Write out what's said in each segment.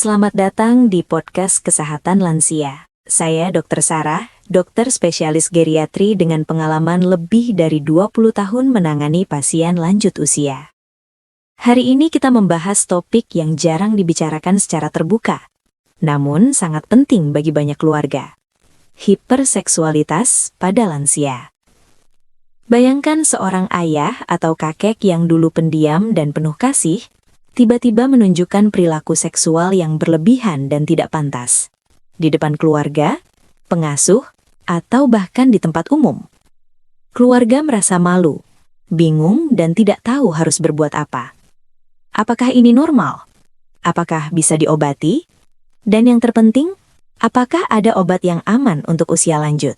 Selamat datang di podcast Kesehatan Lansia. Saya Dr. Sarah, dokter spesialis geriatri dengan pengalaman lebih dari 20 tahun menangani pasien lanjut usia. Hari ini kita membahas topik yang jarang dibicarakan secara terbuka, namun sangat penting bagi banyak keluarga. Hiperseksualitas pada lansia. Bayangkan seorang ayah atau kakek yang dulu pendiam dan penuh kasih, tiba-tiba menunjukkan perilaku seksual yang berlebihan dan tidak pantas. Di depan keluarga, pengasuh, atau bahkan di tempat umum. Keluarga merasa malu, bingung, dan tidak tahu harus berbuat apa. Apakah ini normal? Apakah bisa diobati? Dan yang terpenting, apakah ada obat yang aman untuk usia lanjut?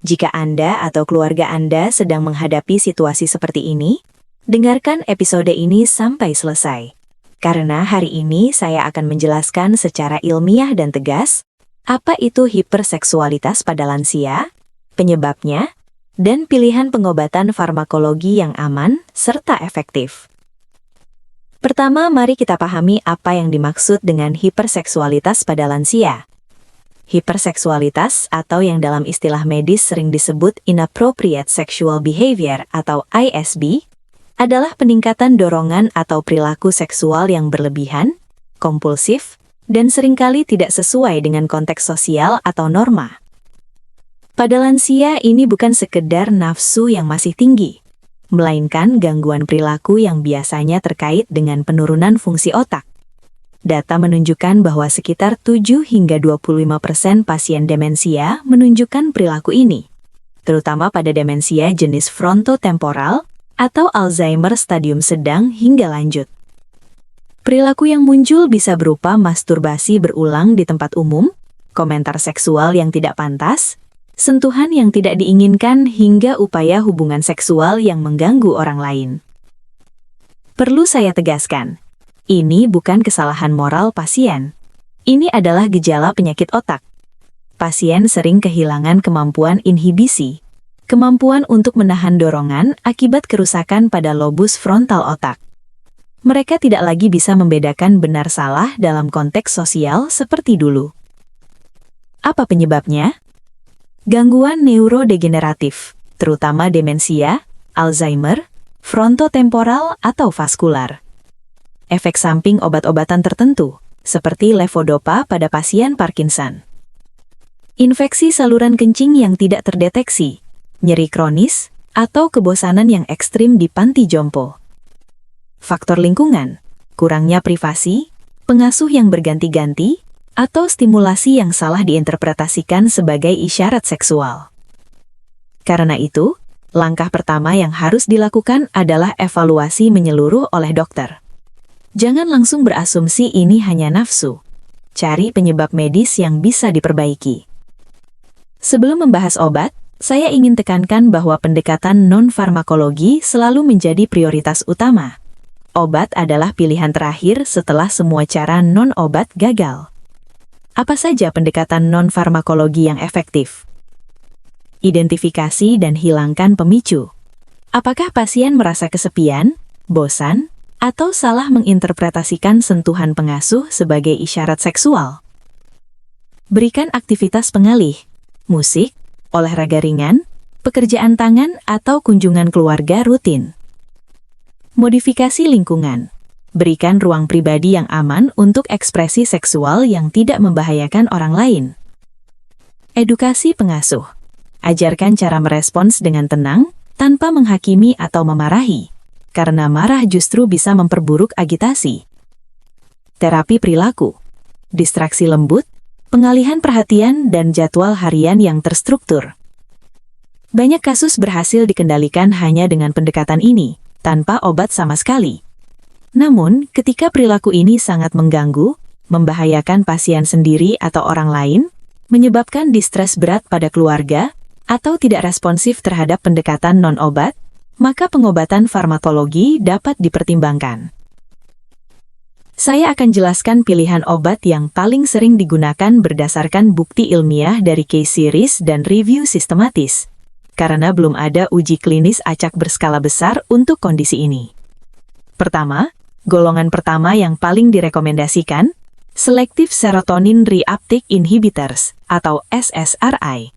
Jika Anda atau keluarga Anda sedang menghadapi situasi seperti ini, dengarkan episode ini sampai selesai, karena hari ini saya akan menjelaskan secara ilmiah dan tegas apa itu hiperseksualitas pada lansia, penyebabnya, dan pilihan pengobatan farmakologi yang aman serta efektif. Pertama, mari kita pahami apa yang dimaksud dengan hiperseksualitas pada lansia. Hiperseksualitas atau yang dalam istilah medis sering disebut inappropriate sexual behavior atau ISB, adalah peningkatan dorongan atau perilaku seksual yang berlebihan, kompulsif, dan seringkali tidak sesuai dengan konteks sosial atau norma. Pada lansia ini bukan sekedar nafsu yang masih tinggi, melainkan gangguan perilaku yang biasanya terkait dengan penurunan fungsi otak. Data menunjukkan bahwa sekitar 7 hingga 25% pasien demensia menunjukkan perilaku ini, terutama pada demensia jenis frontotemporal atau Alzheimer stadium sedang hingga lanjut. Perilaku yang muncul bisa berupa masturbasi berulang di tempat umum, komentar seksual yang tidak pantas, sentuhan yang tidak diinginkan hingga upaya hubungan seksual yang mengganggu orang lain. Perlu saya tegaskan, ini bukan kesalahan moral pasien. Ini adalah gejala penyakit otak. Pasien sering kehilangan kemampuan inhibisi, kemampuan untuk menahan dorongan akibat kerusakan pada lobus frontal otak. Mereka tidak lagi bisa membedakan benar salah dalam konteks sosial seperti dulu. Apa penyebabnya? Gangguan neurodegeneratif, terutama demensia, Alzheimer, frontotemporal atau vaskular. Efek samping obat-obatan tertentu, seperti levodopa pada pasien Parkinson. Infeksi saluran kencing yang tidak terdeteksi, nyeri kronis, atau kebosanan yang ekstrim di panti jompo. Faktor lingkungan, kurangnya privasi, pengasuh yang berganti-ganti, atau stimulasi yang salah diinterpretasikan sebagai isyarat seksual. Karena itu, langkah pertama yang harus dilakukan adalah evaluasi menyeluruh oleh dokter. Jangan langsung berasumsi ini hanya nafsu. Cari penyebab medis yang bisa diperbaiki. Sebelum membahas obat, saya ingin tekankan bahwa pendekatan non-farmakologi selalu menjadi prioritas utama. Obat adalah pilihan terakhir setelah semua cara non-obat gagal. Apa saja pendekatan non-farmakologi yang efektif? Identifikasi dan hilangkan pemicu. Apakah pasien merasa kesepian, bosan, atau salah menginterpretasikan sentuhan pengasuh sebagai isyarat seksual? Berikan aktivitas pengalih, musik, olahraga ringan, pekerjaan tangan, atau kunjungan keluarga rutin. Modifikasi lingkungan. Berikan ruang pribadi yang aman untuk ekspresi seksual yang tidak membahayakan orang lain. Edukasi pengasuh. Ajarkan cara merespons dengan tenang, tanpa menghakimi atau memarahi, karena marah justru bisa memperburuk agitasi. Terapi perilaku. Distraksi lembut, pengalihan perhatian, dan jadwal harian yang terstruktur. Banyak kasus berhasil dikendalikan hanya dengan pendekatan ini, tanpa obat sama sekali. Namun, ketika perilaku ini sangat mengganggu, membahayakan pasien sendiri atau orang lain, menyebabkan distres berat pada keluarga, atau tidak responsif terhadap pendekatan non-obat, maka pengobatan farmakologi dapat dipertimbangkan. Saya akan jelaskan pilihan obat yang paling sering digunakan berdasarkan bukti ilmiah dari case series dan review sistematis, karena belum ada uji klinis acak berskala besar untuk kondisi ini. Pertama, golongan pertama yang paling direkomendasikan, Selective Serotonin Reuptake Inhibitors atau SSRI.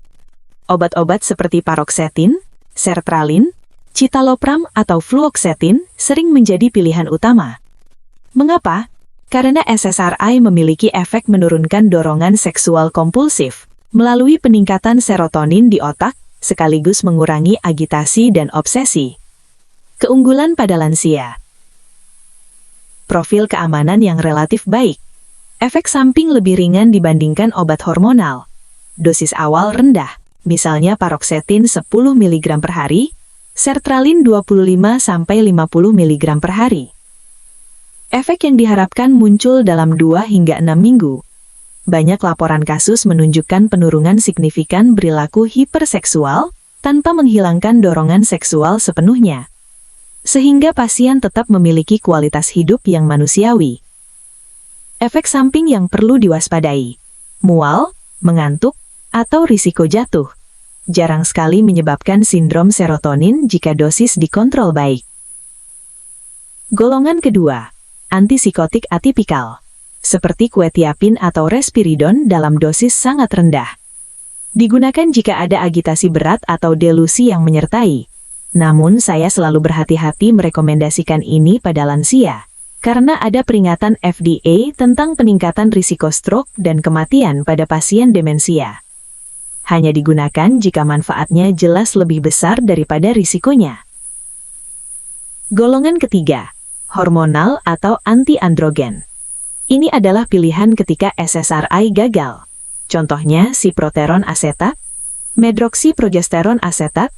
Obat-obat seperti paroxetin, sertralin, citalopram atau fluoxetine sering menjadi pilihan utama. Mengapa? Karena SSRI memiliki efek menurunkan dorongan seksual kompulsif melalui peningkatan serotonin di otak, sekaligus mengurangi agitasi dan obsesi. Keunggulan pada lansia. Profil keamanan yang relatif baik. Efek samping lebih ringan dibandingkan obat hormonal. Dosis awal rendah, misalnya paroxetin 10 mg per hari, sertralin 25-50 mg per hari. Efek yang diharapkan muncul dalam 2 hingga 6 minggu. Banyak laporan kasus menunjukkan penurunan signifikan perilaku hiperseksual tanpa menghilangkan dorongan seksual sepenuhnya, sehingga pasien tetap memiliki kualitas hidup yang manusiawi. Efek samping yang perlu diwaspadai: mual, mengantuk, atau risiko jatuh. Jarang sekali menyebabkan sindrom serotonin jika dosis dikontrol baik. Golongan kedua, antipsikotik atipikal, seperti quetiapin atau respiridon dalam dosis sangat rendah. Digunakan jika ada agitasi berat atau delusi yang menyertai. Namun saya selalu berhati-hati merekomendasikan ini pada lansia, karena ada peringatan FDA tentang peningkatan risiko stroke dan kematian pada pasien demensia. Hanya digunakan jika manfaatnya jelas lebih besar daripada risikonya. Golongan ketiga, hormonal atau anti-androgen. Ini adalah pilihan ketika SSRI gagal. Contohnya siproteron asetat, medroksiprogesteron asetat,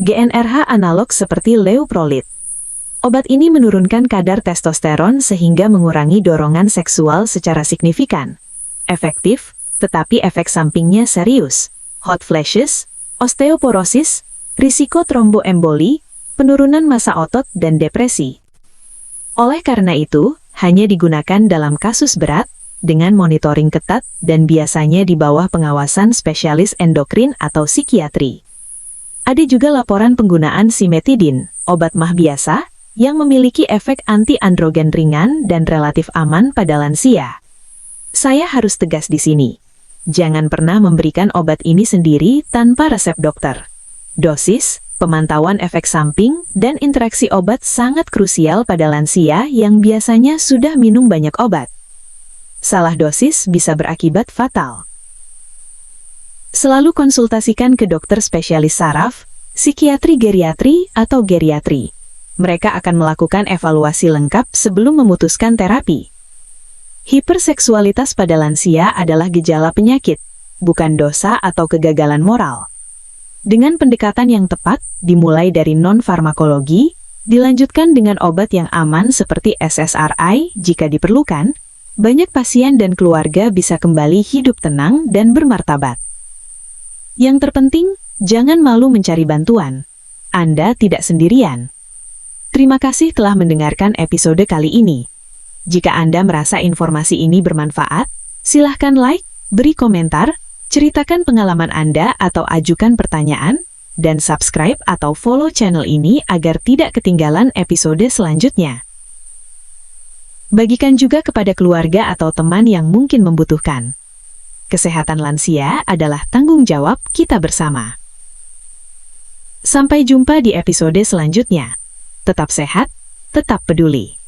GnRH analog seperti leuprolid. Obat ini menurunkan kadar testosteron sehingga mengurangi dorongan seksual secara signifikan. Efektif, tetapi efek sampingnya serius. Hot flashes, osteoporosis, risiko tromboemboli, penurunan massa otot, dan depresi. Oleh karena itu, hanya digunakan dalam kasus berat, dengan monitoring ketat dan biasanya di bawah pengawasan spesialis endokrin atau psikiatri. Ada juga laporan penggunaan simetidin, obat MAH biasa, yang memiliki efek anti-androgen ringan dan relatif aman pada lansia. Saya harus tegas di sini. Jangan pernah memberikan obat ini sendiri tanpa resep dokter. Dosis, pemantauan efek samping, dan interaksi obat sangat krusial pada lansia yang biasanya sudah minum banyak obat. Salah dosis bisa berakibat fatal. Selalu konsultasikan ke dokter spesialis saraf, psikiatri geriatri, atau geriatri. Mereka akan melakukan evaluasi lengkap sebelum memutuskan terapi. Hiperseksualitas pada lansia adalah gejala penyakit, bukan dosa atau kegagalan moral. Dengan pendekatan yang tepat, dimulai dari non-farmakologi, dilanjutkan dengan obat yang aman seperti SSRI jika diperlukan, banyak pasien dan keluarga bisa kembali hidup tenang dan bermartabat. Yang terpenting, jangan malu mencari bantuan. Anda tidak sendirian. Terima kasih telah mendengarkan episode kali ini. Jika Anda merasa informasi ini bermanfaat, silahkan like, beri komentar, ceritakan pengalaman Anda atau ajukan pertanyaan, dan subscribe atau follow channel ini agar tidak ketinggalan episode selanjutnya. Bagikan juga kepada keluarga atau teman yang mungkin membutuhkan. Kesehatan lansia adalah tanggung jawab kita bersama. Sampai jumpa di episode selanjutnya. Tetap sehat, tetap peduli.